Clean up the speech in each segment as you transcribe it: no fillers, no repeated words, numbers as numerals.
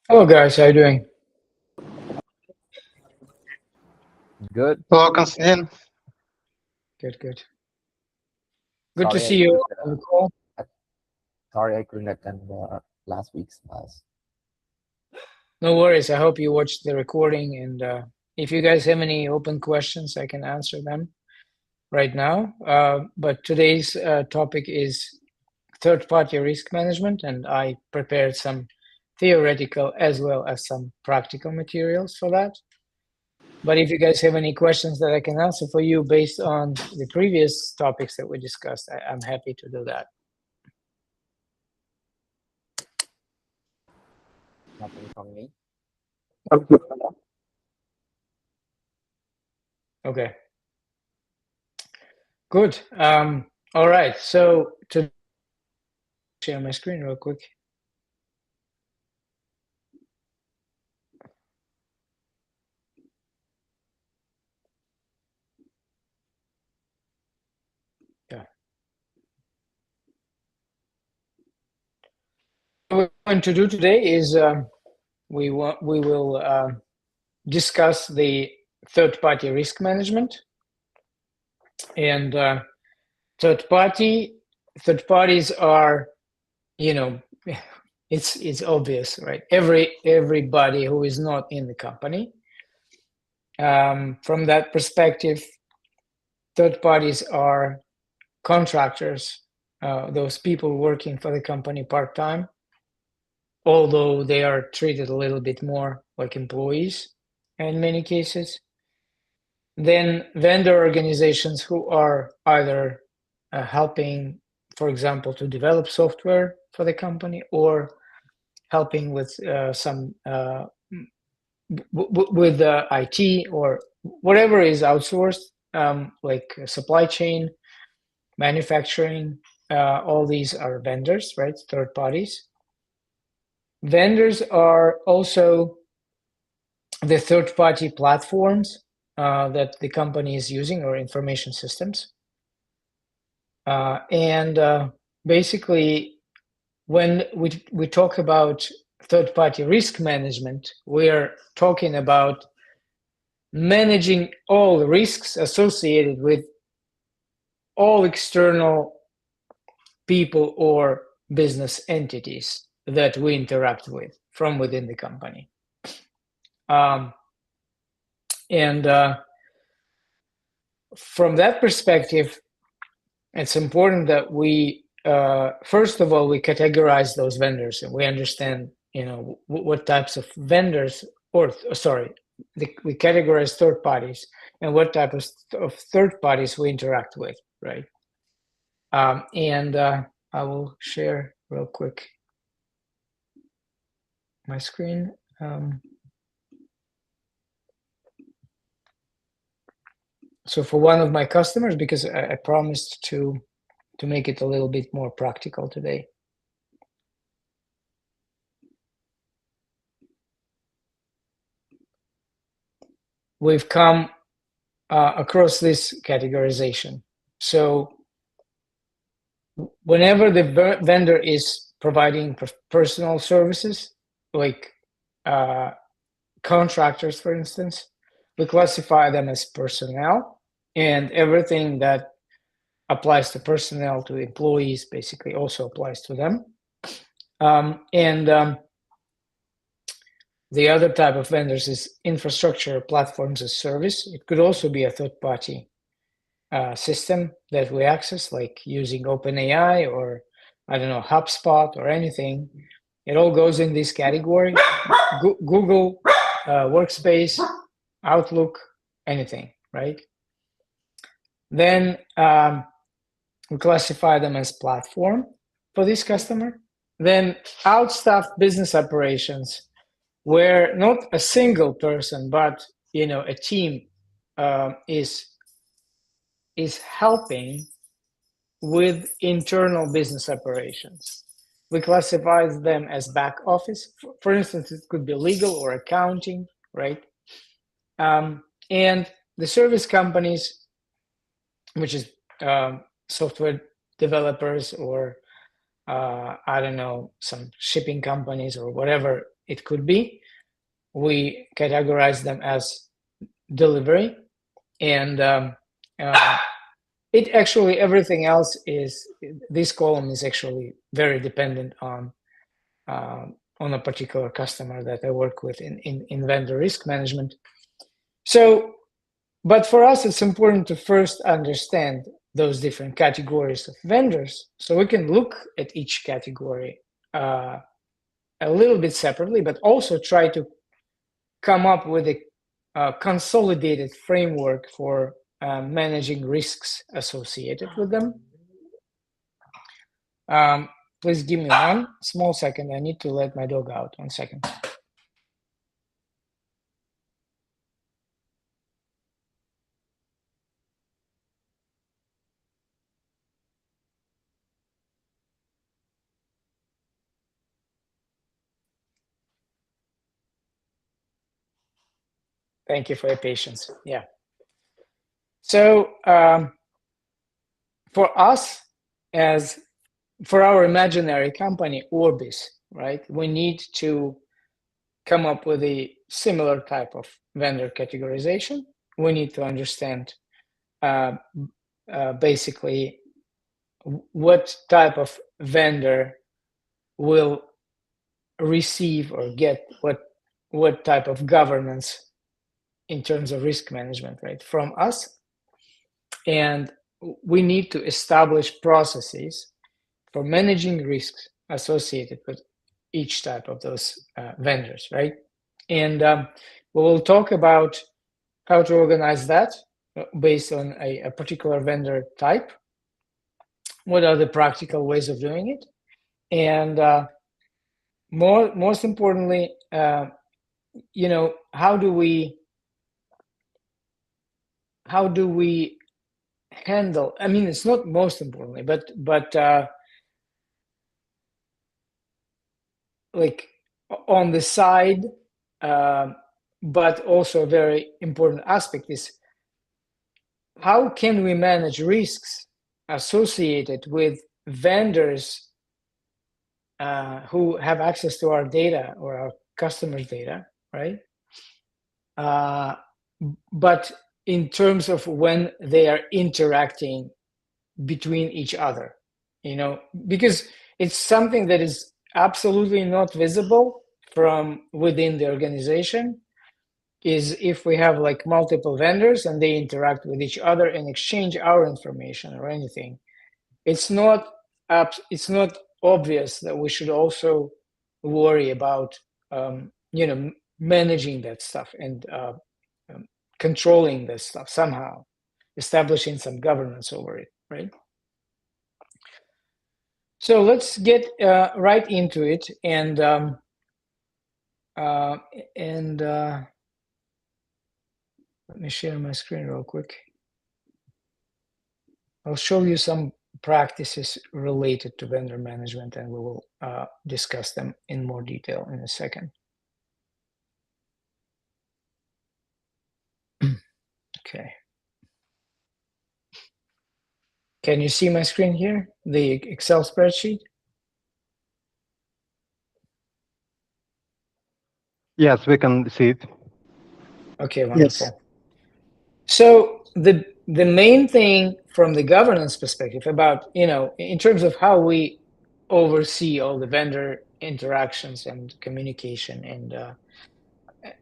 Hello guys, how you doing? Good. Hello, Konstantin. Good, good. Good to Sorry, I see you couldn't. on the call. Sorry, I couldn't attend last week's class. No worries. I hope you watched the recording, and if you guys have any open questions, I can answer them right now. But today's topic is third-party risk management, and I prepared some theoretical as well as some practical materials for that. But if you guys have any questions that I can answer for you based on the previous topics that we discussed, I'm happy to do that. Nothing from me. Okay. Good. All right. So to share my screen real quick. Yeah. What we're going to do today is we will discuss the third-party risk management and third parties are, you know, it's obvious, right? Everybody who is not in the company. From that perspective, third parties are contractors, those people working for the company part-time, although they are treated a little bit more like employees in many cases. Then vendor organizations who are either helping, for example, to develop software for the company or helping with some with IT or whatever is outsourced, like supply chain, manufacturing. All these are vendors, right? Third parties. Vendors are also the third-party platforms that the company is using or information systems. And basically, when we talk about third-party risk management, we're talking about managing all the risks associated with all external people or business entities that we interact with from within the company. And from that perspective, it's important that we, first of all, we categorize those vendors and we understand, what types of vendors, or sorry, we categorize third parties and what type of third parties we interact with, right? And I will share real quick my screen. So for one of my customers, because I promised to make it a little bit more practical today. We've come across this categorization. So whenever the vendor is providing personal services, like contractors, for instance, we classify them as personnel, and everything that applies to personnel, to employees, basically also applies to them. The other type of vendors is infrastructure platforms as service. It could also be a third-party system that we access, like using OpenAI or, I don't know, HubSpot or anything. It all goes in this category. Google, Workspace, Outlook, anything, right? Then we classify them as platform for this customer. Then outstaffed business operations, where not a single person, but a team is helping with internal business operations. We classify them as back office. For instance, it could be legal or accounting, right? And the service companies, which is software developers or I don't know, some shipping companies or whatever it could be. We categorize them as delivery, and it actually, everything else is, this column is actually very dependent on a particular customer that I work with in vendor risk management. So, but for us, it's important to first understand those different categories of vendors, so we can look at each category a little bit separately, but also try to come up with a consolidated framework for managing risks associated with them. Please give me one small second. I need to let my dog out. 1 second. Thank you for your patience. Yeah. So for us, as for our imaginary company, Orbis, right, we need to come up with a similar type of vendor categorization. We need to understand basically what type of vendor will receive or get what type of governance in terms of risk management, right, from us. And we need to establish processes for managing risks associated with each type of those vendors, right? And we will talk about how to organize that based on a particular vendor type. What are the practical ways of doing it? And most importantly, you know, how do we handle, I mean, it's not most importantly, but like on the side, but also a very important aspect is how can we manage risks associated with vendors who have access to our data or our customers' data, right? But in terms of when they are interacting between each other, you know, because it's something that is absolutely not visible from within the organization, is if we have like multiple vendors and they interact with each other and exchange our information or anything, it's not obvious that we should also worry about you know, managing that stuff and controlling this stuff somehow, establishing some governance over it, right? So let's get right into it, and let me share my screen real quick. I'll show you some practices related to vendor management, and we will discuss them in more detail in a second. Okay. Can you see my screen here, the Excel spreadsheet? Yes, we can see it. Okay, wonderful. Yes. So the main thing from the governance perspective about, you know, in terms of how we oversee all the vendor interactions and communication and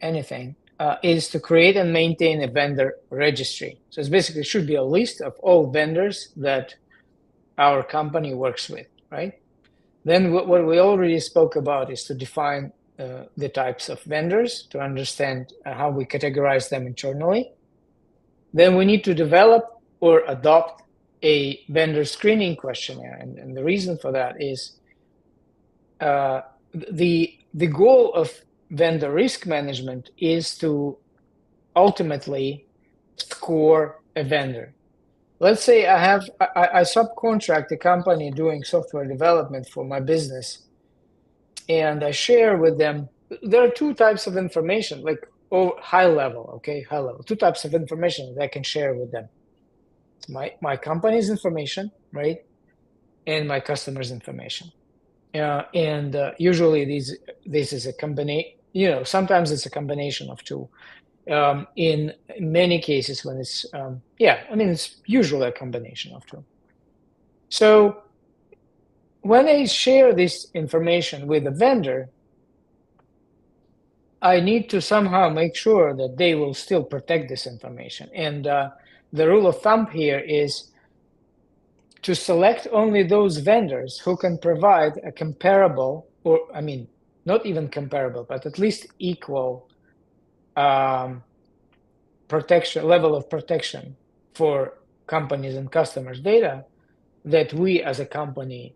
anything, is to create and maintain a vendor registry. So it's basically should be a list of all vendors that our company works with, right? Then what we already spoke about is to define the types of vendors, to understand how we categorize them internally. Then we need to develop or adopt a vendor screening questionnaire. And the reason for that is the goal of vendor risk management is to ultimately score a vendor. Let's say I subcontract a company doing software development for my business, and I share with them, there are two types of information, like high level, okay, high level, two types of information that I can share with them. My company's information, right? and my customer's information. And usually this is a combination, sometimes it's a combination of two. In many cases when it's, it's usually a combination of two. So when I share this information with the vendor, I need to somehow make sure that they will still protect this information. And the rule of thumb here is to select only those vendors who can provide a comparable, or not even comparable, but at least equal protection level of protection for companies and customers' data that we as a company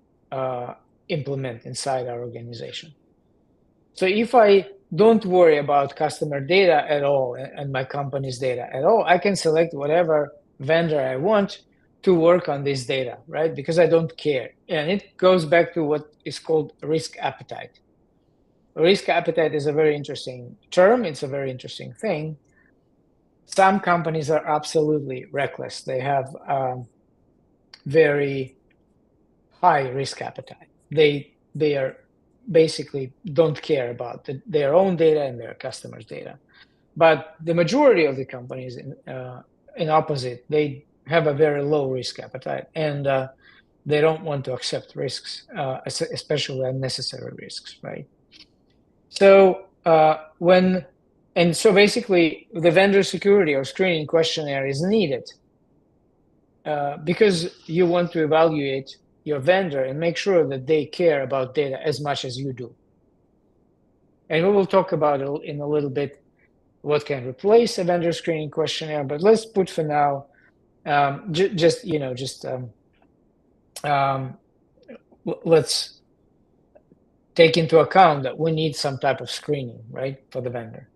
implement inside our organization. So if I don't worry about customer data at all and my company's data at all, I can select whatever vendor I want to work on this data, right? Because I don't care. And it goes back to what is called risk appetite. Risk appetite is a very interesting term. It's a very interesting thing. Some companies are absolutely reckless. They have very high risk appetite. They are basically don't care about their own data and their customers' data. But the majority of the companies in opposite, they have a very low risk appetite, and they don't want to accept risks, especially unnecessary risks, right? So so basically the vendor security or screening questionnaire is needed because you want to evaluate your vendor and make sure that they care about data as much as you do. And we will talk about it in a little bit what can replace a vendor screening questionnaire, but let's put for now, let's take into account that we need some type of screening, right, for the vendor.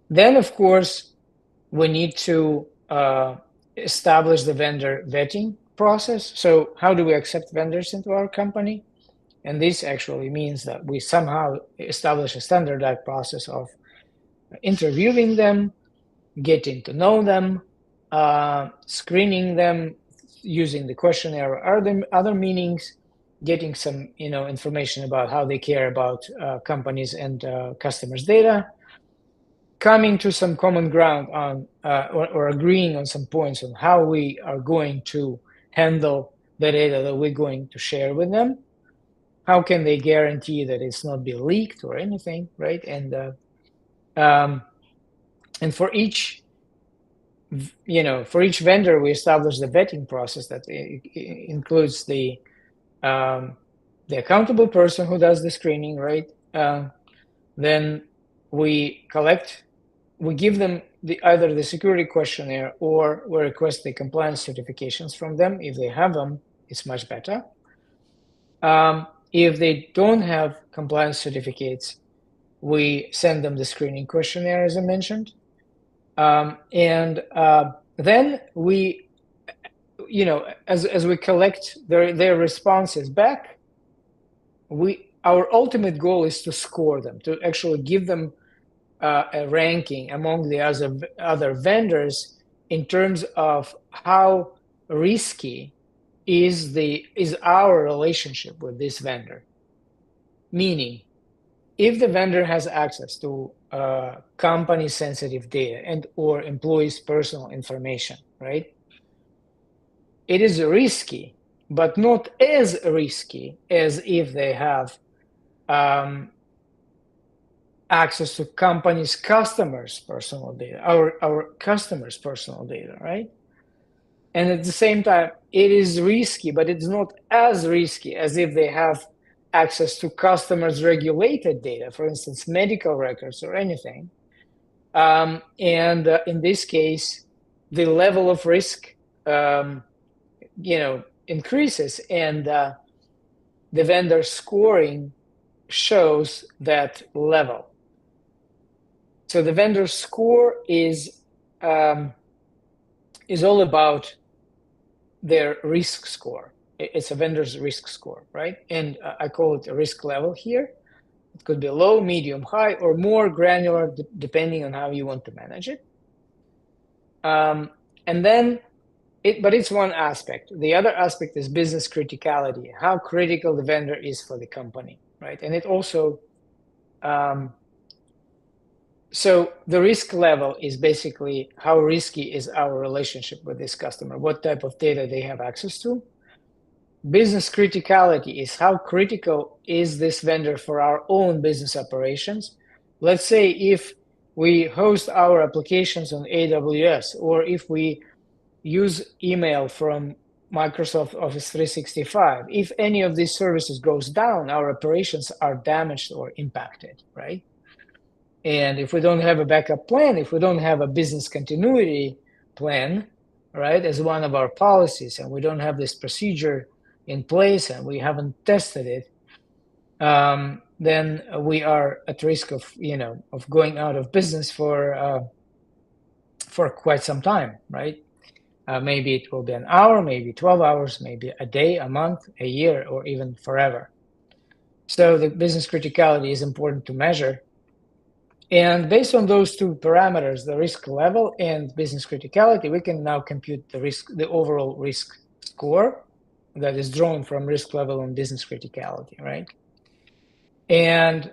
Then, of course, we need to establish the vendor vetting process. So how do we accept vendors into our company? And this actually means that we somehow establish a standardized process of interviewing them, getting to know them, screening them using the questionnaire or other meanings, getting some information about how they care about companies and customers' data, coming to some common ground on or agreeing on some points on how we are going to handle the data that we're going to share with them. How can they guarantee that it's not be leaked or anything, right? And for each vendor, we establish the vetting process that includes the accountable person who does the screening, right? Then we give them either the security questionnaire or we request the compliance certifications from them. If they have them, it's much better. If they don't have compliance certificates, we send them the screening questionnaire, as I mentioned. Then we, as we collect their responses back, our ultimate goal is to score them, to actually give them a ranking among the other vendors in terms of how risky is our relationship with this vendor. Meaning, if the vendor has access to company sensitive data and or employees' personal information, right? It is risky, but not as risky as if they have access to companies' customers' personal data, our customers' personal data, right? And at the same time, it is risky, but it's not as risky as if they have access to customers' regulated data, for instance, medical records or anything. In this case, the level of risk, increases, and the vendor scoring shows that level. So the vendor score is all about their risk score. It's a vendor's risk score, right? And I call it a risk level here. It could be low, medium, high, or more granular, depending on how you want to manage it. And then But it's one aspect. The other aspect is business criticality, how critical the vendor is for the company, right? And it also, so the risk level is basically how risky is our relationship with this customer, what type of data they have access to. Business criticality is how critical is this vendor for our own business operations. Let's say if we host our applications on AWS, or if we use email from Microsoft Office 365, if any of these services goes down, our operations are damaged or impacted, right? And if we don't have a backup plan, if we don't have a business continuity plan, right, as one of our policies, and we don't have this procedure in place and we haven't tested it, then we are at risk of, of going out of business for quite some time, right? Maybe it will be an hour, maybe 12 hours, maybe a day, a month, a year, or even forever. So the business criticality is important to measure. And based on those two parameters, the risk level and business criticality, we can now compute the overall risk score that is drawn from risk level and business criticality, right? And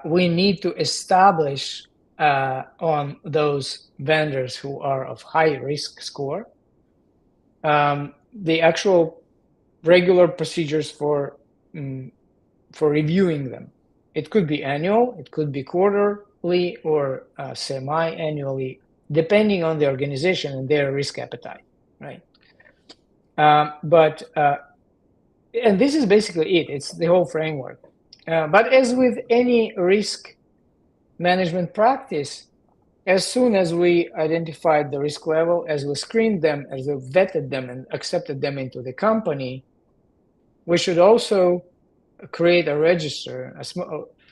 we need to establish on those vendors who are of high risk score the actual regular procedures for reviewing them. It could be annual, it could be quarterly, or semi-annually, depending on the organization and their risk appetite, right? And this is basically it. It's the whole framework. But as with any risk management practice, as soon as we identified the risk level, as we screened them, as we vetted them and accepted them into the company, we should also create a register.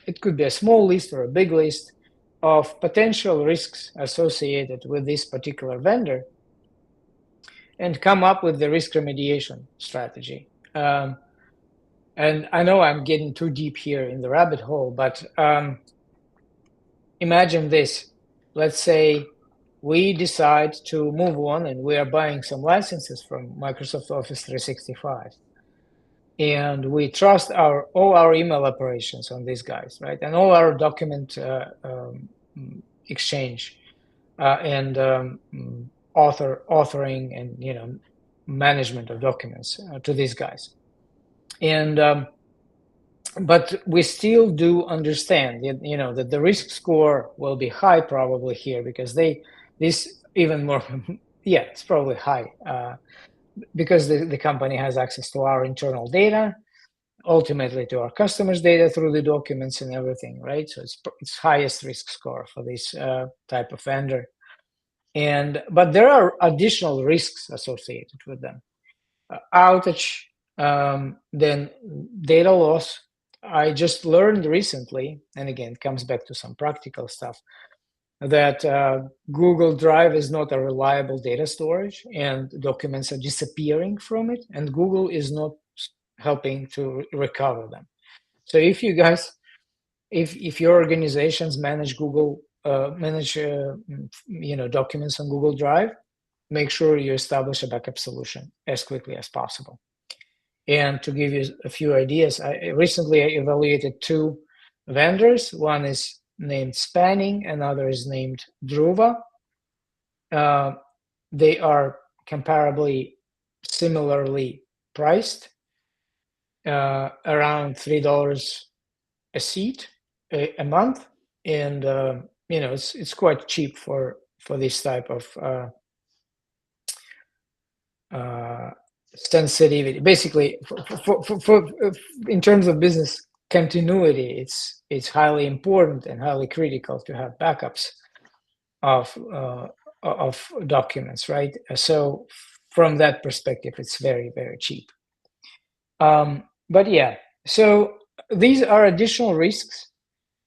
It could be a small list or a big list of potential risks associated with this particular vendor, and come up with the risk remediation strategy. And I know I'm getting too deep here in the rabbit hole, but imagine this. Let's say we decide to move on and we are buying some licenses from Microsoft Office 365. And we trust all our email operations on these guys, right? And all our document exchange and authoring and management of documents to these guys. And but we still do understand, that the risk score will be high probably here, because even more, yeah, it's probably high. Because the company has access to our internal data, ultimately to our customers' data through the documents and everything, right? So it's highest risk score for this type of vendor. But there are additional risks associated with them. Outage, then data loss. I just learned recently, and again, it comes back to some practical stuff, that Google Drive is not a reliable data storage, and documents are disappearing from it, and Google is not helping to recover them. So if you guys, if your organizations manage documents on Google Drive, make sure you establish a backup solution as quickly as possible. And to give you a few ideas, I recently evaluated two vendors. One is named Spanning, another is named Druva. They are comparably similarly priced, around $3 a seat a month, and it's quite cheap for this type of sensitivity. Basically, for in terms of business continuity, it's highly important and highly critical to have backups of documents, right? So from that perspective, it's very, very cheap. But yeah, so these are additional risks,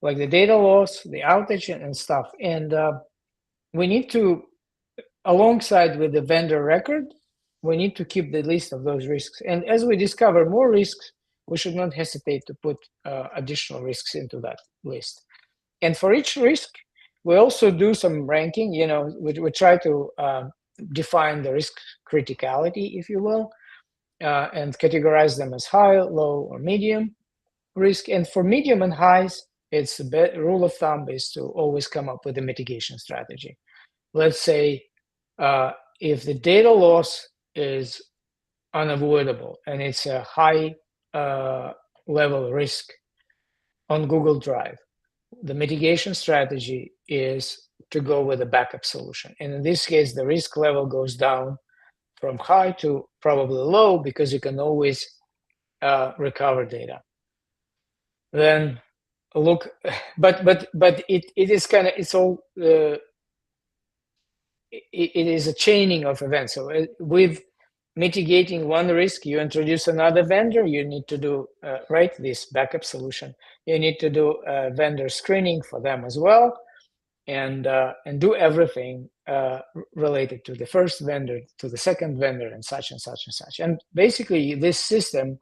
like the data loss, the outage, and stuff. And we need to, alongside with the vendor record, we need to keep the list of those risks. And as we discover more risks, we should not hesitate to put additional risks into that list. And for each risk, we also do some ranking. We try to define the risk criticality, if you will, and categorize them as high, low, or medium risk. And for medium and highs, it's the rule of thumb is to always come up with a mitigation strategy. Let's say if the data loss is unavoidable and it's a high level risk on Google Drive, the mitigation strategy is to go with a backup solution. And in this case, the risk level goes down from high to probably low because you can always recover data. Then look, but it is kind of, it's all, it is a chaining of events. So with mitigating one risk, you introduce another vendor, you need to do, right, this backup solution. You need to do vendor screening for them as well, and do everything related to the first vendor, to the second vendor, and such and such and such. And basically, this system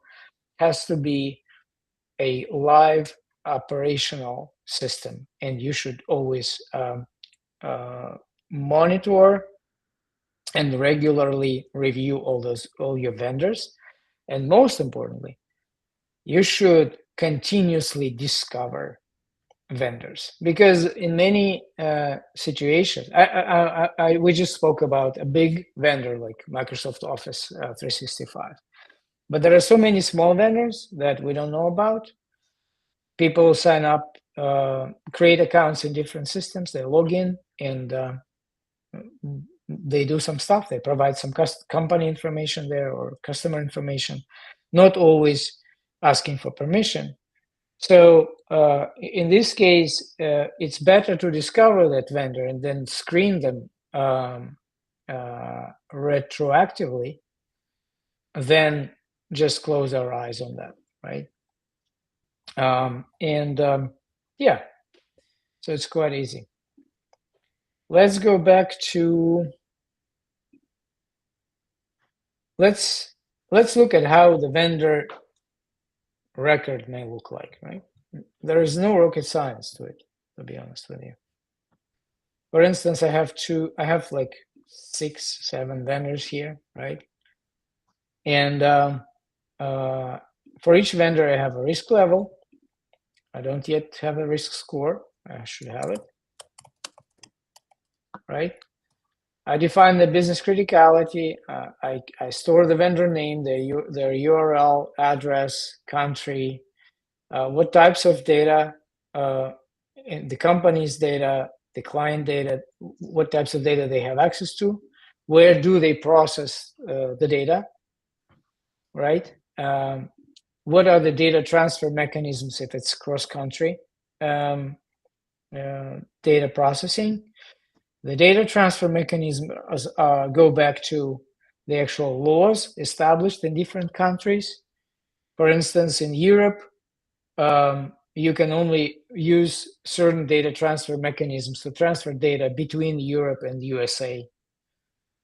has to be a live operational system, and you should always monitor and regularly review all your vendors. And most importantly, you should continuously discover vendors, because in many situations, we just spoke about a big vendor like Microsoft Office 365, but there are so many small vendors that we don't know about. People sign up, create accounts in different systems, they log in, and they do some stuff. They provide some company information there or customer information, not always asking for permission. So in this case, it's better to discover that vendor and then screen them retroactively than just close our eyes on that, right? Yeah, so it's quite easy. Let's go back to, let's look at how the vendor record may look like, right? There is no rocket science to it, to be honest with you. For instance, I have like 6, 7 vendors here, right? And for each vendor, I have a risk level. I don't yet have a risk score. I should have it, right? I define the business criticality. I store the vendor name, their URL, address, country, what types of data, the company's data, the client data, what types of data they have access to, where do they process the data, right? What are the data transfer mechanisms if it's cross-country data processing? The data transfer mechanism go back to the actual laws established in different countries. For instance, in Europe, you can only use certain data transfer mechanisms to transfer data between Europe and USA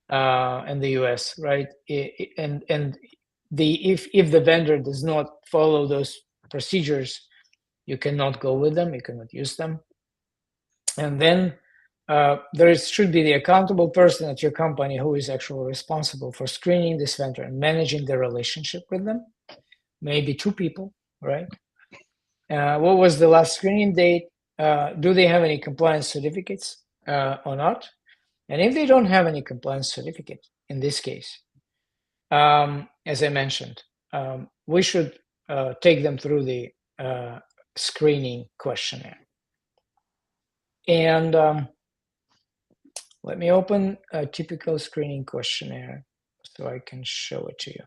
and the US, right? And if the vendor does not follow those procedures, you cannot go with them, you cannot use them. And then there should be the accountable person at your company who is actually responsible for screening this vendor and managing the relationship with them. Maybe 2 people, right? What was the last screening date? Do they have any compliance certificates or not? And if they don't have any compliance certificate, in this case, as I mentioned, we should take them through the screening questionnaire. And let me open a typical screening questionnaire so I can show it to you.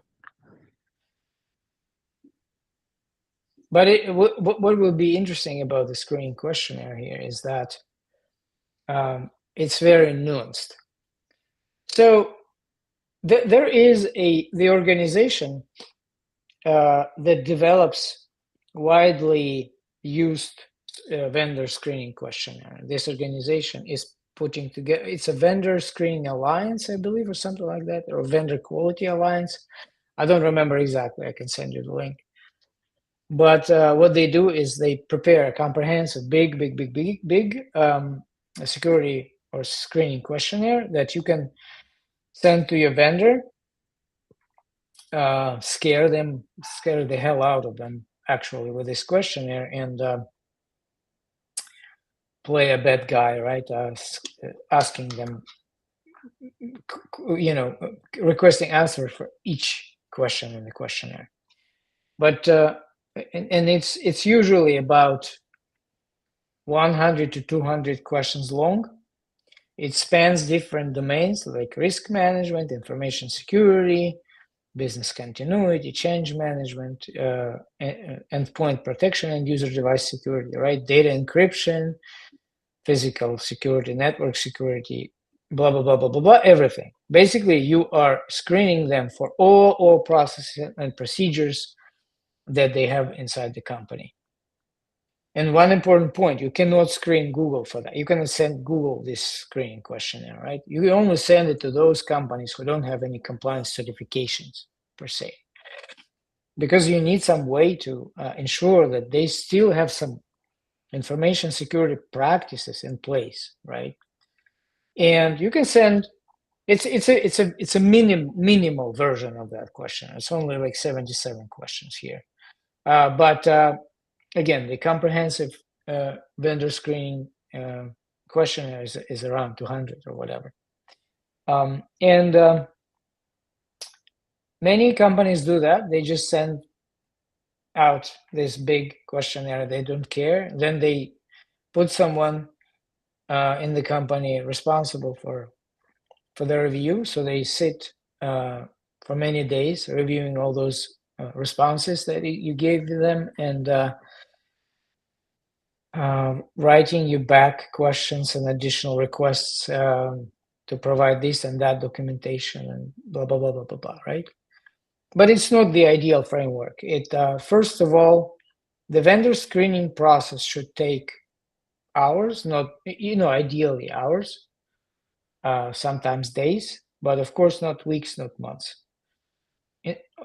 But what will be interesting about the screening questionnaire here is that it's very nuanced. So there is the organization that develops widely used vendor screening questionnaire. This organization is putting together, it's a vendor screening alliance, I believe, or something like that, or vendor quality alliance. I don't remember exactly. I can send you the link. But what they do is they prepare a comprehensive, big security or screening questionnaire that you can send to your vendor, scare the hell out of them actually with this questionnaire, and play a bad guy, right? Asking them, requesting answers for each question in the questionnaire. But and it's usually about 100 to 200 questions long. It spans different domains like risk management, information security, business continuity, change management, endpoint protection, and user device security, right? Data encryption, physical security, network security, blah, blah, blah, blah, blah, blah, everything. Basically, you are screening them for all processes and procedures that they have inside the company. And one important point, you cannot screen Google for that. You cannot send Google this screening questionnaire, right? You only send it to those companies who don't have any compliance certifications per se. Because you need some way to ensure that they still have some information security practices in place, right? And you can send, it's a minimal version of that question. It's only like 77 questions here. But again, the comprehensive vendor screening questionnaire is around 200 or whatever. Many companies do that. They just send out this big questionnaire. They don't care. Then they put someone in the company responsible for the review. So they sit for many days reviewing all those responses that you gave them, and writing you back questions and additional requests to provide this and that documentation and blah, blah, blah, blah, blah, blah, right? But it's not the ideal framework. It first of all, the vendor screening process should take hours, not, ideally hours, sometimes days, but of course not weeks, not months.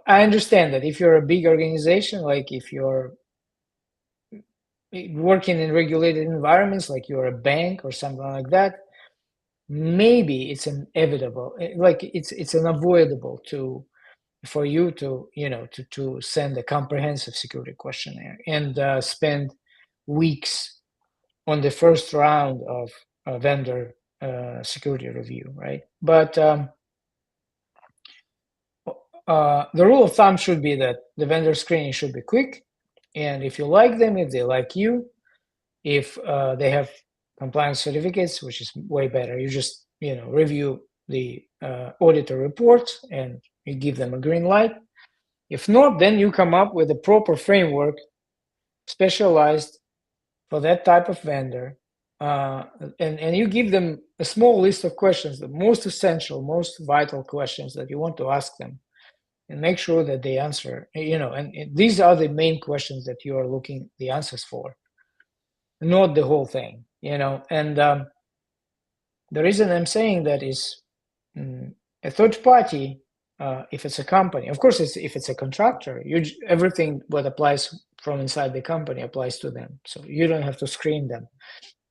I understand that if you're a big organization, like if you're working in regulated environments, like you're a bank or something like that, maybe it's inevitable, like it's unavoidable for you to to send a comprehensive security questionnaire and spend weeks on the first round of vendor security review, right? But the rule of thumb should be that the vendor screening should be quick, and if you like them, if they like you, if they have compliance certificates, which is way better, you just review the auditor report and you give them a green light. If not, then you come up with a proper framework specialized for that type of vendor, and you give them a small list of questions, the most essential, most vital questions that you want to ask them, and make sure that they answer, and these are the main questions that you are looking the answers for, not the whole thing, and the reason I'm saying that is a third party, if it's a company, of course, if it's a contractor, everything what applies from inside the company applies to them. So you don't have to screen them.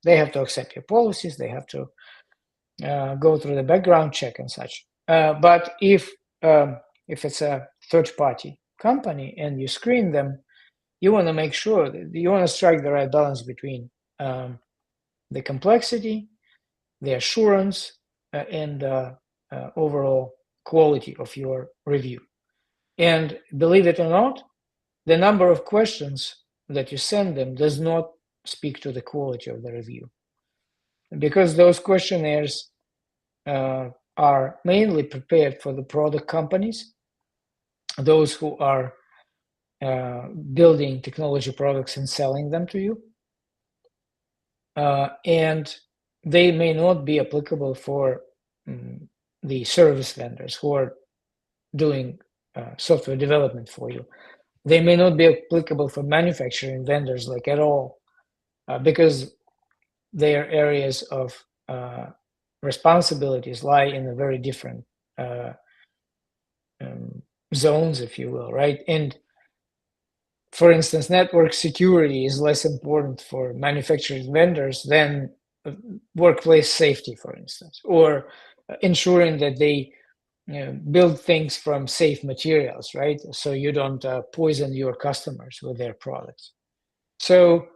They have to accept your policies. They have to go through the background check and such. But if it's a third party company and you screen them, you want to make sure that you want to strike the right balance between the complexity, the assurance, and overall quality of your review. And believe it or not, the number of questions that you send them does not speak to the quality of the review, because those questionnaires are mainly prepared for the product companies, those who are building technology products and selling them to you, and they may not be applicable for the service vendors who are doing software development for you. They may not be applicable for manufacturing vendors like at all, because their areas of responsibilities lie in a very different zones, if you will, right? And for instance, network security is less important for manufacturing vendors than workplace safety, for instance, or ensuring that they build things from safe materials, right? So you don't poison your customers with their products. So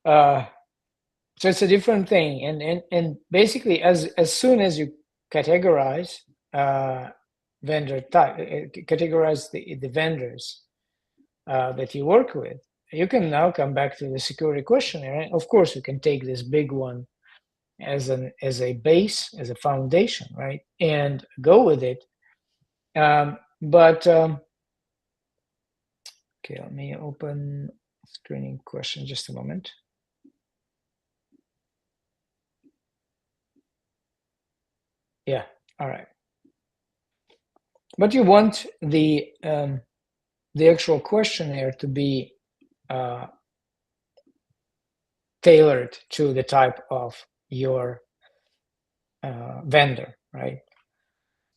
so it's a different thing, and basically as soon as you categorize vendor type, categorize the vendors that you work with, you can now come back to the security questionnaire. And of course, you can take this big one as a base, as a foundation, right, and go with it. Okay, let me open screening question just a moment. Yeah, all right. But you want the actual questionnaire to be tailored to the type of your vendor, right?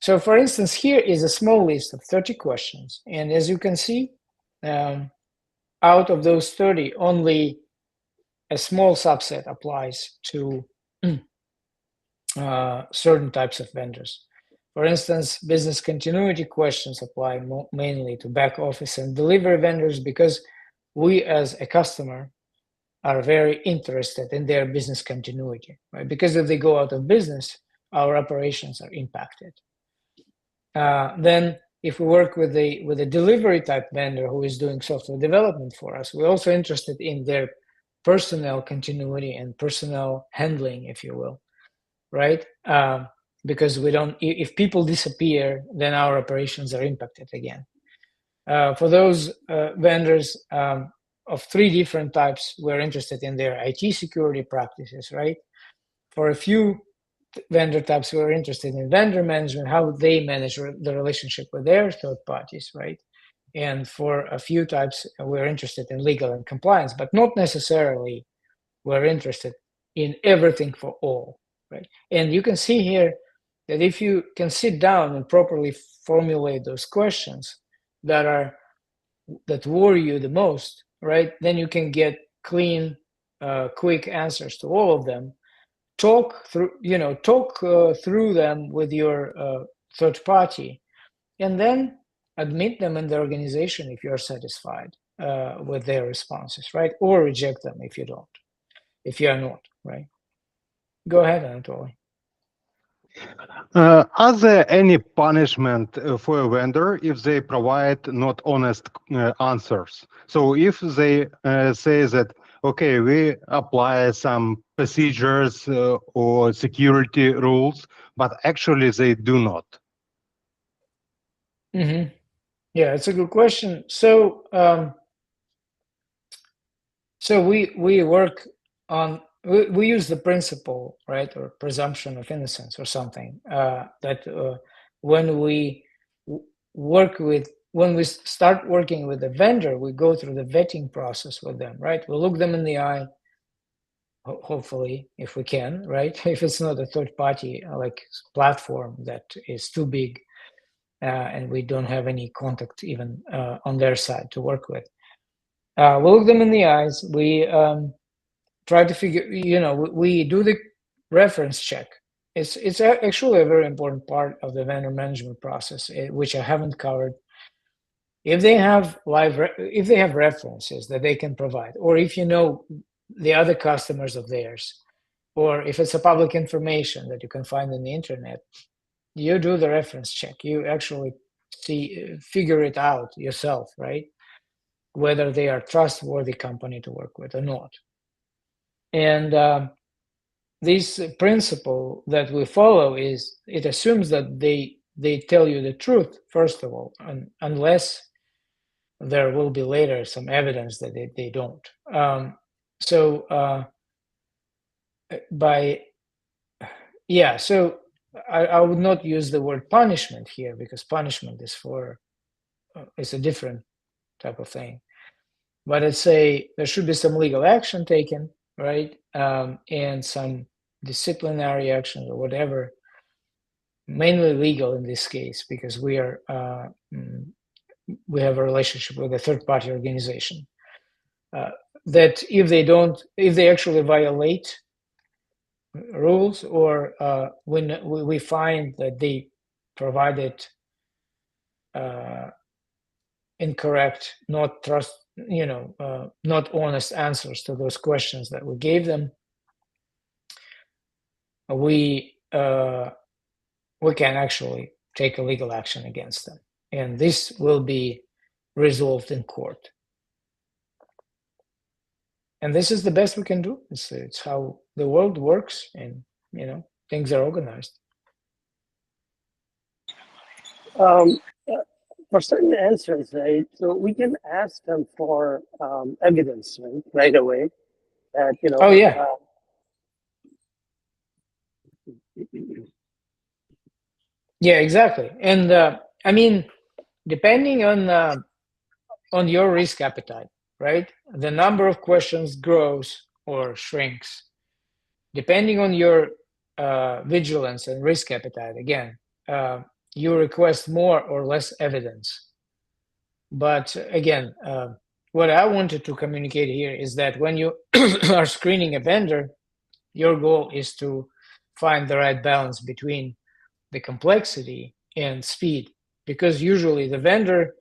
So for instance, here is a small list of 30 questions. And as you can see, out of those 30, only a small subset applies to certain types of vendors. For instance, business continuity questions apply mainly to back office and delivery vendors because we as a customer are very interested in their business continuity, right? Because if they go out of business, our operations are impacted. Then if we work with a delivery type vendor who is doing software development for us, we're also interested in their personnel continuity and personnel handling, if you will, right? Because we don't, if people disappear, then our operations are impacted again. For those vendors of 3 different types, we're interested in their IT security practices, right? For a few vendor types, we're interested in vendor management, how they manage the relationship with their third parties, right? And for a few types, we're interested in legal and compliance, but not necessarily we're interested in everything for all, right? And you can see here that if you can sit down and properly formulate those questions that worry you the most, right, then you can get clean, quick answers to all of them. Talk through them with your third party, and then admit them in the organization if you're satisfied with their responses, right, or reject them if you are not, right? Go ahead, Anatoly. Are there any punishment for a vendor if they provide not honest answers? So if they say that, okay, we apply some procedures or security rules, but actually they do not. Mm-hmm. Yeah, it's a good question. So we work on, we use the principle, right, or presumption of innocence or something, that when we start working with a vendor, we go through the vetting process with them, right? We look them in the eye, hopefully, if we can, right? If it's not a third party like platform that is too big and we don't have any contact even on their side to work with. We look them in the eyes. We try to figure, we do the reference check. It's actually a very important part of the vendor management process, which I haven't covered. If they have references that they can provide, or if you know the other customers of theirs, or if it's a public information that you can find on the internet, you do the reference check. You actually figure it out yourself, right? Whether they are trustworthy company to work with or not. And this principle that we follow it assumes that they tell you the truth, first of all, unless there will be later some evidence that they don't. So I would not use the word punishment here, because punishment is it's a different type of thing. But I'd say there should be some legal action taken, right? And some disciplinary actions or whatever, mainly legal in this case, because we have a relationship with a third-party organization. That if they actually violate rules, or when we find that they provided incorrect, not not honest answers to those questions that we gave them, we can actually take a legal action against them, and this will be resolved in court. And this is the best we can do. It's how the world works, and things are organized. For certain answers, right? So we can ask them for evidence, right away. That Oh yeah. Yeah, exactly. And I mean, depending on your risk appetite, right? The number of questions grows or shrinks. Depending on your vigilance and risk appetite, again, you request more or less evidence. But again, what I wanted to communicate here is that when you are screening a vendor, your goal is to find the right balance between the complexity and speed, because usually the vendor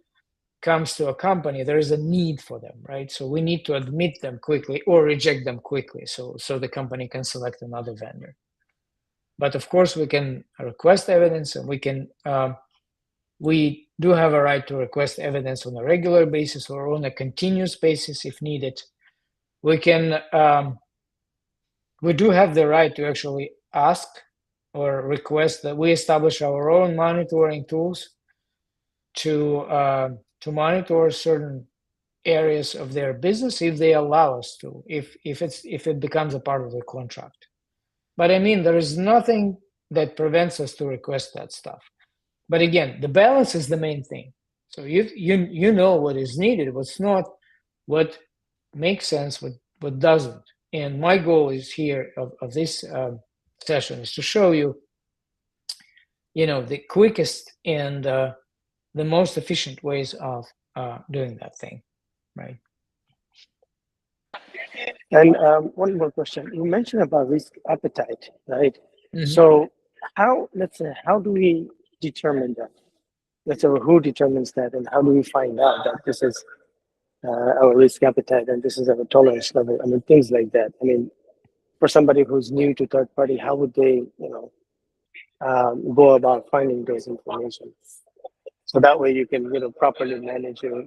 comes to a company, there is a need for them, right? So we need to admit them quickly or reject them quickly, so the company can select another vendor. But of course, we can request evidence, and we do have a right to request evidence on a regular basis or on a continuous basis if needed. We can, we do have the right to actually ask or request that we establish our own monitoring tools to monitor certain areas of their business if they allow us to, if it becomes a part of the contract. But I mean, there is nothing that prevents us to request that stuff. But again, the balance is the main thing. So you know what is needed, what's not, what makes sense, what doesn't. And my goal is here of this session is to show you, the quickest and the most efficient ways of doing that thing, right? And one more question. You mentioned about risk appetite, right? Mm-hmm. So let's say, how do we determine that? Let's say, who determines that, and how do we find out that this is our risk appetite and this is our tolerance level? I mean, things like that. I mean, for somebody who's new to third party, how would they, go about finding those information? So that way you can, properly manage your,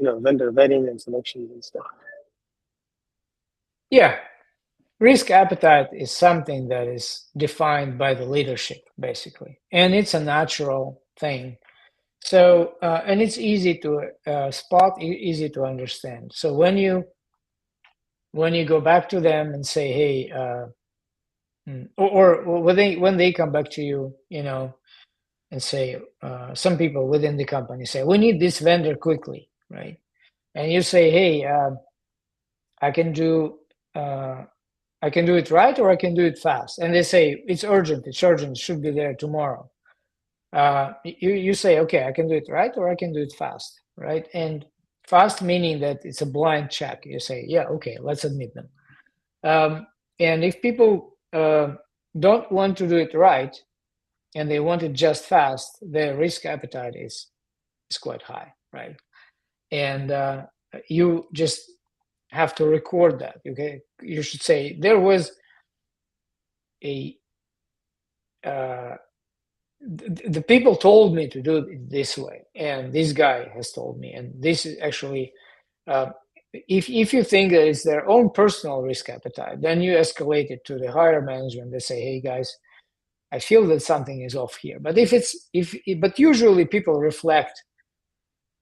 vendor vetting and selections and stuff. Yeah, risk appetite is something that is defined by the leadership, basically, and it's a natural thing. So, and it's easy to spot, easy to understand. So when you go back to them and say, hey, or when they come back to you, and say, some people within the company say, we need this vendor quickly, right? And you say, hey, I can do it right, or I can do it fast. And they say, it's urgent, it should be there tomorrow. You say, okay, I can do it right, or I can do it fast, right? And fast meaning that it's a blind check. You say, yeah, okay, let's admit them. And if people don't want to do it right, and they want it just fast, their risk appetite is quite high, right? And you just have to record that. Okay, you should say there was a the people told me to do it this way, and this guy has told me, and this is actually if you think that it's their own personal risk appetite, then you escalate it to the higher management. They say, hey guys, I feel that something is off here. But but usually people reflect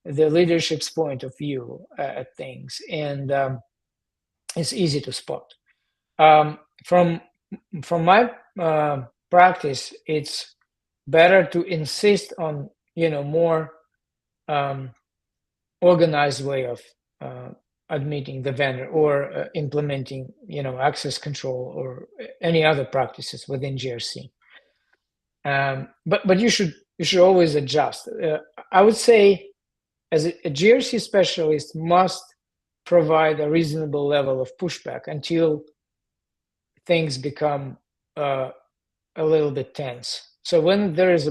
the leadership's point of view at things, and it's easy to spot. From my practice, it's better to insist on more organized way of admitting the vendor, or implementing access control or any other practices within GRC. But you should always adjust. I would say, as a GRC specialist, must provide a reasonable level of pushback until things become a little bit tense. So when there is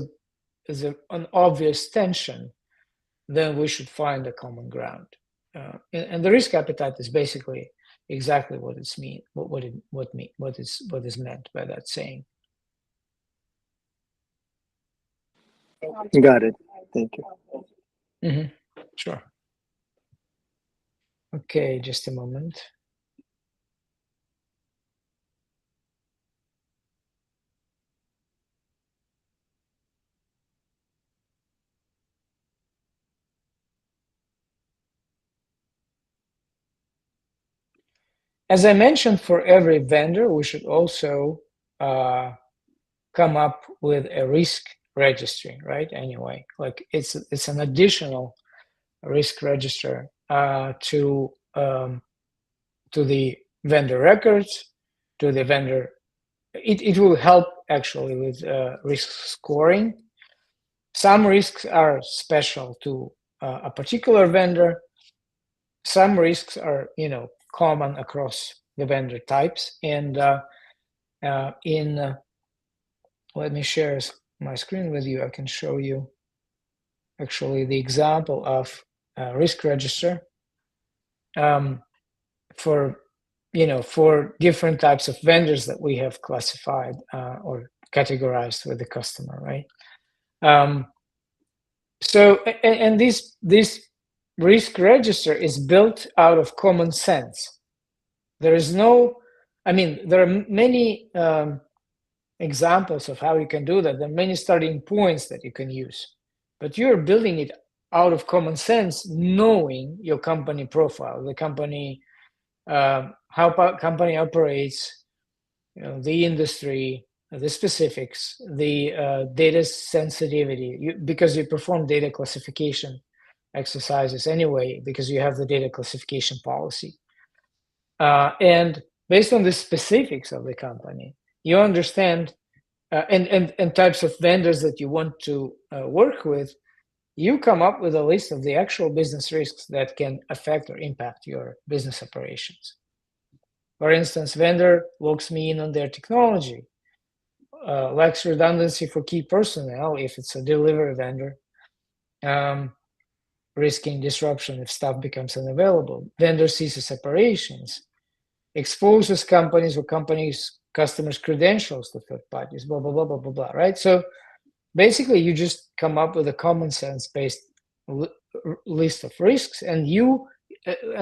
an obvious tension, then we should find a common ground. And the risk appetite is basically exactly what it's mean, what is meant by that saying. Got it. Thank you. Mm-hmm. Sure. Okay, just a moment. As I mentioned, for every vendor, we should also come up with a risk registry, right? Anyway, like it's an additional risk register to the vendor records, to the vendor. It will help actually with risk scoring. Some risks are special to a particular vendor. Some risks are, common across the vendor types. And let me share my screen with you. I can show you actually the example of risk register for different types of vendors that we have classified or categorized with the customer, right? So this risk register is built out of common sense. There is no, there are many examples of how you can do that. There are many starting points that you can use, but you're building it out of common sense, knowing your company profile, the company, how company operates, the industry, the specifics, the data sensitivity, because you perform data classification exercises anyway, because you have the data classification policy. And based on the specifics of the company, you understand, and types of vendors that you want to work with, you come up with a list of the actual business risks that can affect or impact your business operations. For instance, vendor logs me in on their technology, lacks redundancy for key personnel if it's a delivery vendor, risking disruption if staff becomes unavailable. Vendor ceases operations, exposes companies or customers' credentials to third parties, blah, blah, blah, blah, blah, blah, right? So basically, you just come up with a common sense-based list of risks, and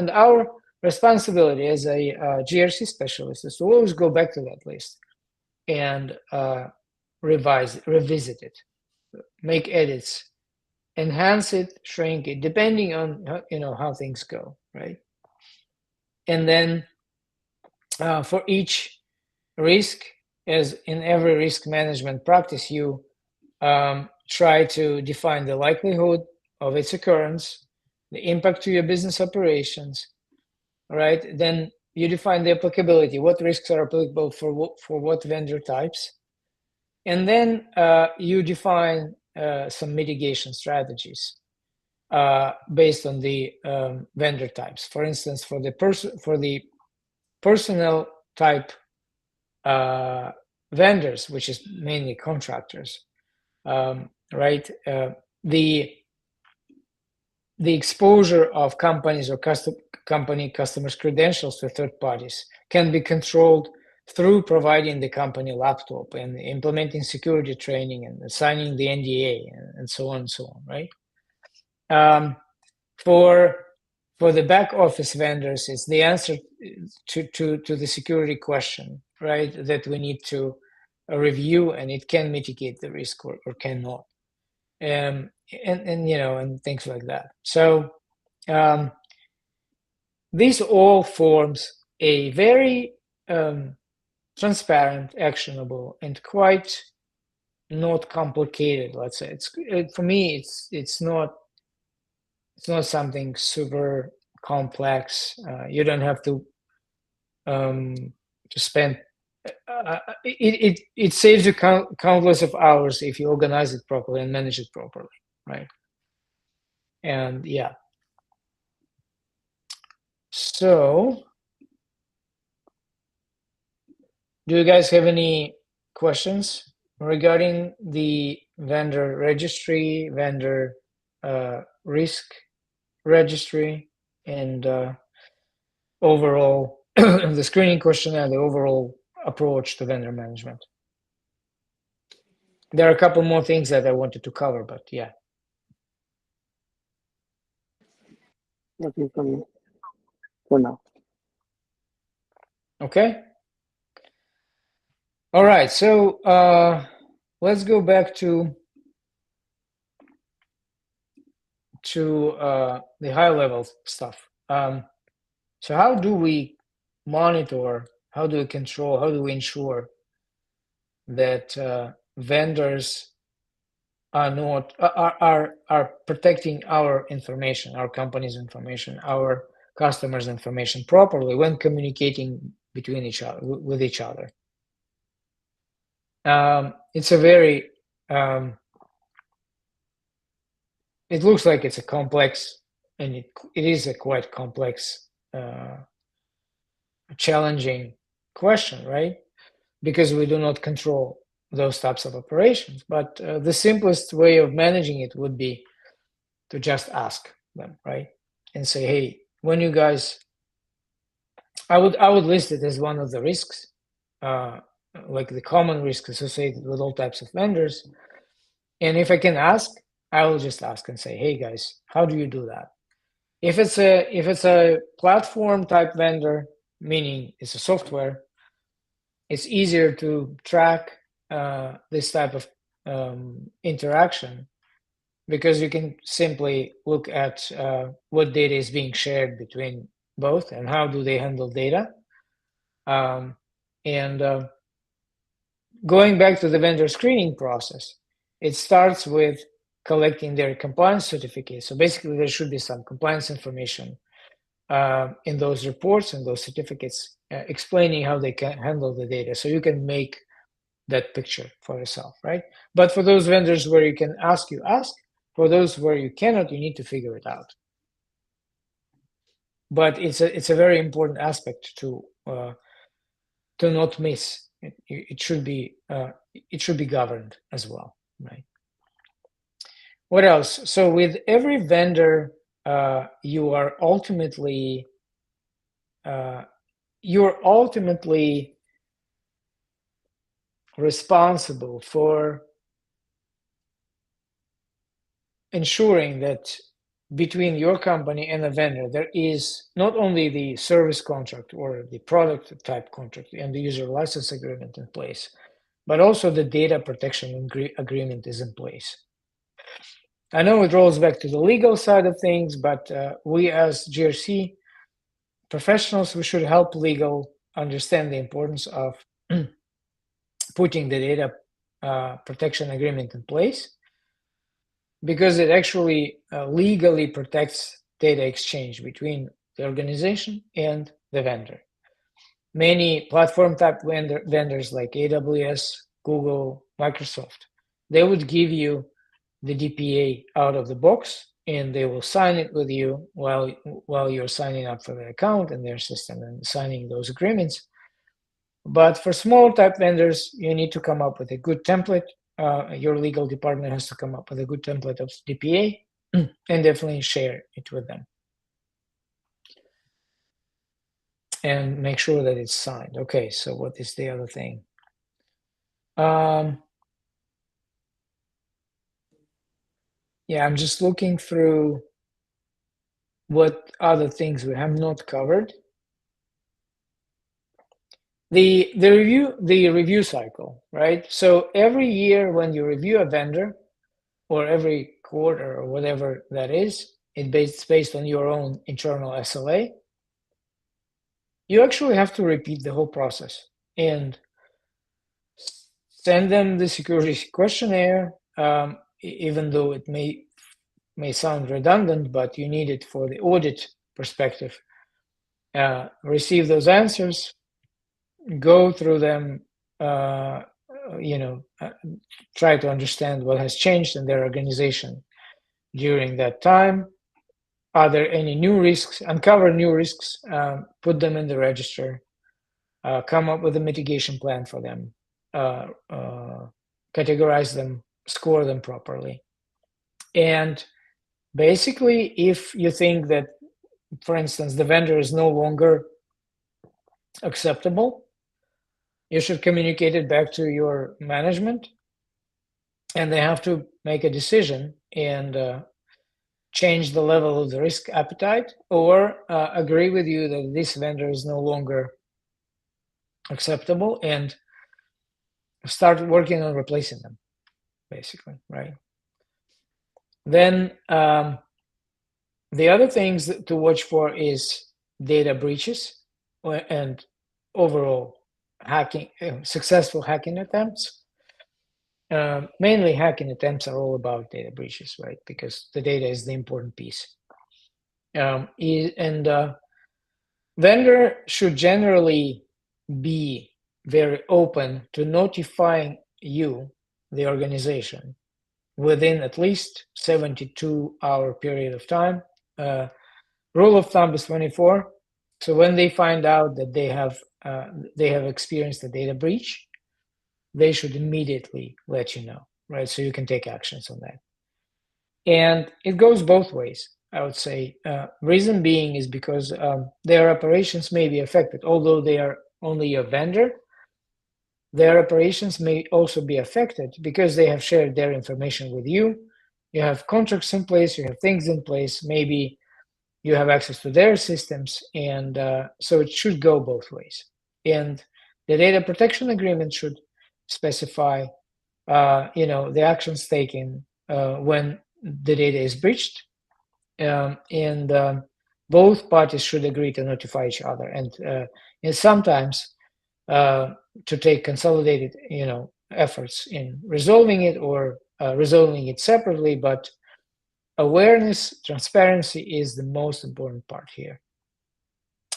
our responsibility as a GRC specialist is to always go back to that list and revisit it, make edits, enhance it, shrink it, depending on how things go, right? And then for each risk, as in every risk management practice, you try to define the likelihood of its occurrence, the impact to your business operations, right? Then you define the applicability, what risks are applicable for what vendor types. And then you define some mitigation strategies based on the vendor types. For instance, for the personnel type vendors, which is mainly contractors, right? The exposure of companies or customers' credentials to third parties can be controlled through providing the company laptop and implementing security training and signing the NDA and so on and so on, right? For the back office vendors, it's the answer to the security question, right? That we need to review, and it can mitigate the risk or cannot. And things like that. So this all forms a very transparent, actionable, and quite not complicated. Let's say for me, it's not something super complex. You don't have to spend. It saves you countless of hours if you organize it properly and manage it properly, right? And yeah. So, do you guys have any questions regarding the vendor registry, vendor risk, registry, and overall the screening questionnaire, the overall approach to vendor management. There are a couple more things that I wanted to cover, but yeah. Nothing from me for now. Okay. All right. So let's go back to the high level stuff. So how do we monitor? How do we control? How do we ensure that vendors are not are protecting our information, our company's information, our customers' information properly when communicating between each other with each other? It's a very it looks like it's a complex, and it is a quite complex, challenging question, right? Because we do not control those types of operations. But the simplest way of managing it would be to just ask them, right? And say, hey, when you guys, I would list it as one of the risks, like the common risks associated with all types of vendors. And if I can ask, I will just ask and say, hey guys, how do you do that? If it's a platform type vendor, meaning it's a software, it's easier to track this type of interaction, because you can simply look at what data is being shared between both and how do they handle data. And going back to the vendor screening process, it starts with collecting their compliance certificates. So basically, there should be some compliance information in those reports and those certificates explaining how they can handle the data. So you can make that picture for yourself, right? But for those vendors where you can ask, you ask. For those where you cannot, you need to figure it out. But it's a very important aspect to not miss. It should be governed as well, right? What else? So with every vendor, you are ultimately responsible for ensuring that between your company and a vendor, there is not only the service contract or the product type contract and the user license agreement in place, but also the data protection agreement is in place. I know it rolls back to the legal side of things, but we as GRC professionals, we should help legal understand the importance of putting the data protection agreement in place, because it actually legally protects data exchange between the organization and the vendor. Many platform type vendors like AWS, Google, Microsoft, they would give you the DPA out of the box, and they will sign it with you while you're signing up for the account in their system and signing those agreements. But for small type vendors, you need to come up with a good template. Your legal department has to come up with a good template of DPA and definitely share it with them. And make sure that it's signed. Okay, so what is the other thing? Yeah, I'm just looking through what other things we have not covered. The review cycle, right? So every year when you review a vendor, or every quarter or whatever that is, it's based on your own internal SLA, you actually have to repeat the whole process and send them the security questionnaire, even though it may sound redundant, but you need it for the audit perspective. Receive those answers, go through them, try to understand what has changed in their organization during that time. Are there any new risks? Uncover new risks, put them in the register, come up with a mitigation plan for them, categorize them, score them properly, and Basically, if you think that, for instance, the vendor is no longer acceptable, you should communicate it back to your management, and they have to make a decision and change the level of the risk appetite, or agree with you that this vendor is no longer acceptable and start working on replacing them, basically, right? Then the other things to watch for is data breaches and overall hacking, successful hacking attempts. Mainly hacking attempts are all about data breaches, right? Because the data is the important piece. Vendor should generally be very open to notifying you, the organization, within at least 72-hour period of time. Rule of thumb is 24. So when they find out that they have experienced a data breach, they should immediately let you know, right? So you can take actions on that. And it goes both ways, I would say. Reason being is because their operations may be affected. Although they are only a vendor, their operations may also be affected because they have shared their information with you. You have contracts in place, you have things in place, maybe you have access to their systems, and so it should go both ways. And the data protection agreement should specify the actions taken when the data is breached, and both parties should agree to notify each other, and sometimes to take consolidated efforts in resolving it, or resolving it separately. But awareness, transparency is the most important part here,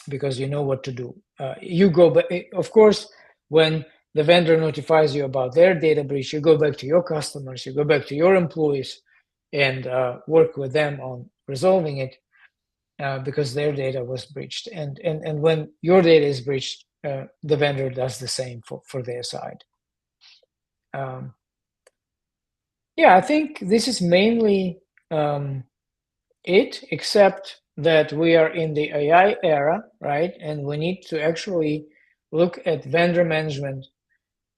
because you know what to do. You go back, of course, when the vendor notifies you about their data breach, you go back to your customers, you go back to your employees, and work with them on resolving it, because their data was breached. And when your data is breached, the vendor does the same for their side. Yeah, I think this is mainly it, except that we are in the AI era, right? And we need to actually look at vendor management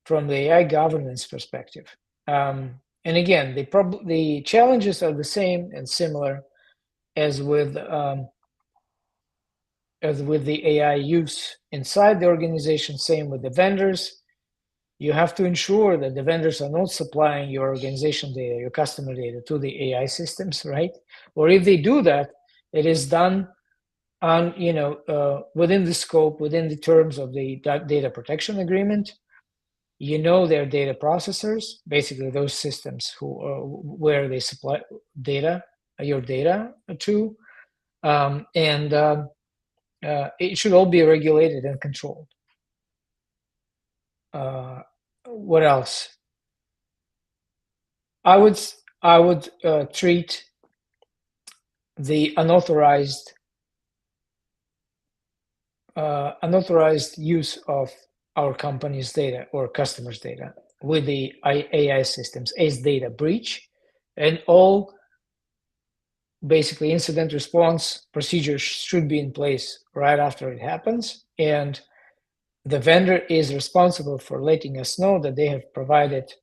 from the AI governance perspective. And again, the challenges are the same and similar as with the AI use inside the organization. Same with the vendors. You have to ensure that the vendors are not supplying your organization data, your customer data, to the AI systems, right? Or if they do that, it is done on within the scope, within the terms of the data protection agreement. Their data processors, basically those systems where they supply your data to, and it should all be regulated and controlled. What else? I would treat the unauthorized use of our company's data or customers' data with the AI systems as data breach, and all basically incident response procedures should be in place right after it happens. And the vendor is responsible for letting us know that they have provided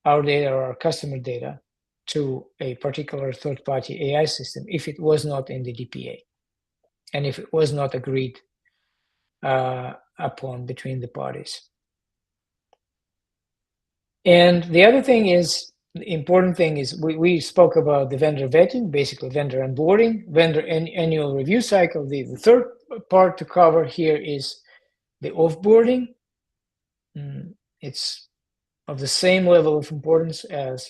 our data or our customer data to a particular third-party AI system if it was not in the DPA and if it was not agreed upon between the parties. And the other thing is, the important thing is, we spoke about the vendor vetting, basically vendor onboarding, vendor annual review cycle. The third part to cover here is the offboarding. It's of the same level of importance as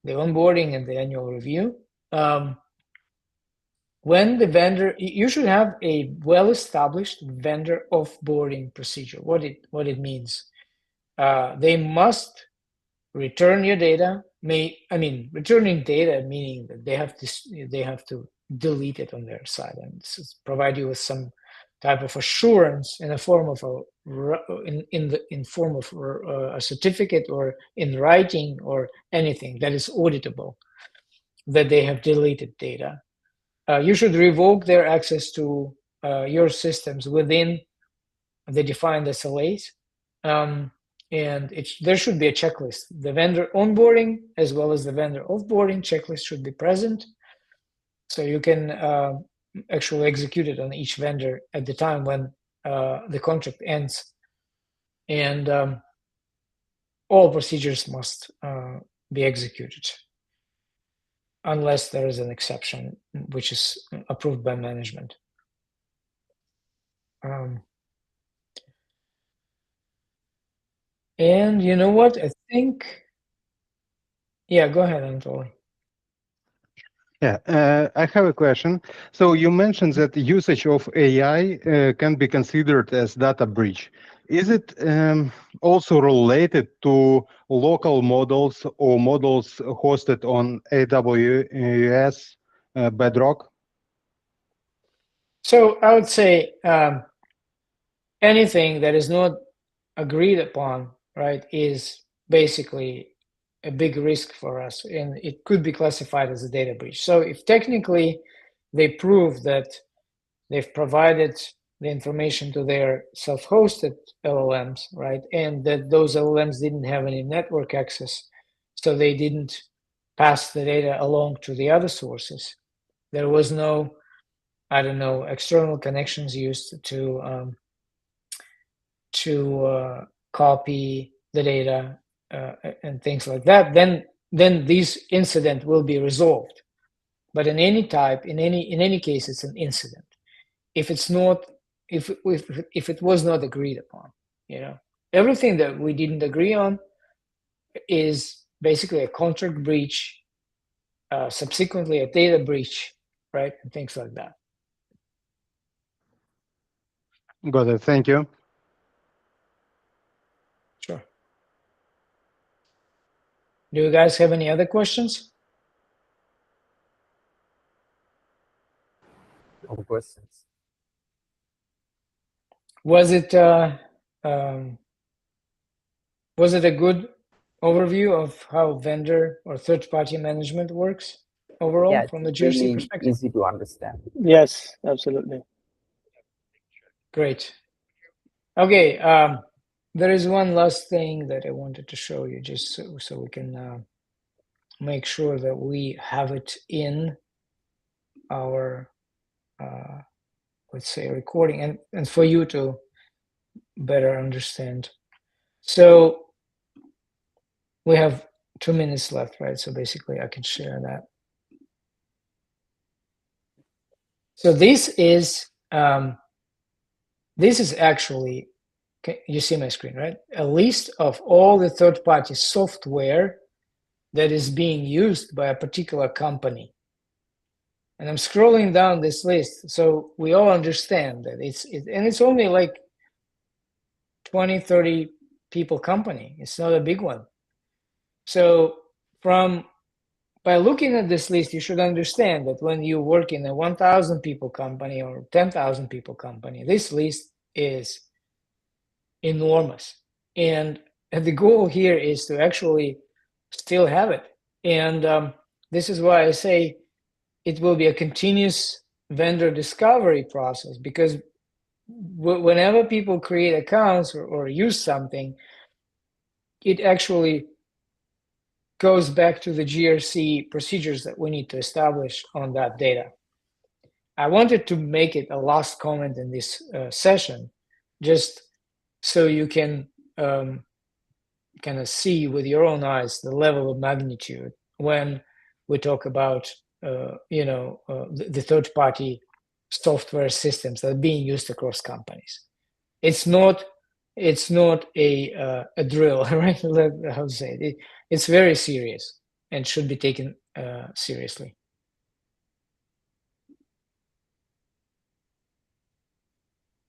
the onboarding and the annual review. When the vendor, you should have a well-established vendor offboarding procedure. What it means, they must return your data. Returning data meaning that they have to delete it on their side and provide you with some type of assurance in the form of a certificate or in writing or anything that is auditable, that they have deleted data. You should revoke their access to your systems within the defined SLAs. And there should be a checklist. The vendor onboarding as well as the vendor offboarding checklist should be present. So you can actually execute it on each vendor at the time when the contract ends. And all procedures must be executed unless there is an exception, which is approved by management. And you know what? I think, yeah, go ahead, Anatoly. Yeah, I have a question. So you mentioned that the usage of AI can be considered as data breach. Is it also related to local models or models hosted on AWS Bedrock? So I would say anything that is not agreed upon, right, is basically a big risk for us, and it could be classified as a data breach. So if technically they prove that they've provided the information to their self-hosted LLMs, right, and that those LLMs didn't have any network access, so they didn't pass the data along to the other sources. There was no, I don't know, external connections used to copy the data and things like that, then this incident will be resolved. But in any type, in any case, it's an incident. If it's not, if it was not agreed upon, you know, everything that we didn't agree on is basically a contract breach, subsequently a data breach, right, and things like that. Got it. Thank you. Sure. Do you guys have any other questions? No questions. Was it a good overview of how vendor or third-party management works overall Yeah, from the it's GRC really perspective? easy to understand. Yes, absolutely. Great. Okay, there is one last thing that I wanted to show you, just so we can make sure that we have it in our, let's say, recording, and for you to better understand. So we have 2 minutes left, right? So basically I can share that. So this is actually, okay, you see my screen, right? A list of all the third-party software that is being used by a particular company. And I'm scrolling down this list so we all understand that it's only like 20, 30 people company. It's not a big one. So by looking at this list, you should understand that when you work in a 1,000 people company or 10,000 people company, this list is enormous. And the goal here is to actually still have it. And this is why I say it will be a continuous vendor discovery process, because whenever people create accounts or use something, it actually goes back to the GRC procedures that we need to establish on that data. I wanted to make it a last comment in this session, just so you can kind of see with your own eyes the level of magnitude when we talk about the third-party software systems that are being used across companies. It's not a drill, right? How to say it? It's very serious and should be taken seriously.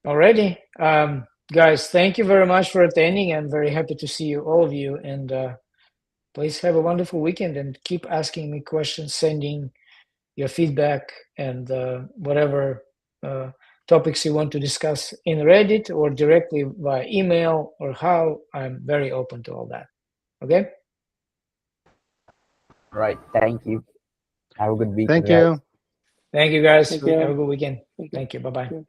Alrighty, guys, thank you very much for attending. I'm very happy to see you, all of you, and please have a wonderful weekend and keep asking me questions, sending your feedback and whatever topics you want to discuss in Reddit or directly via email or how. I'm very open to all that. Okay? Right. Thank you. Have a good weekend. Thank guys. you. Thank you, guys. Thank you. Have a good weekend. Thank you. Thank you. Bye-bye. Thank you.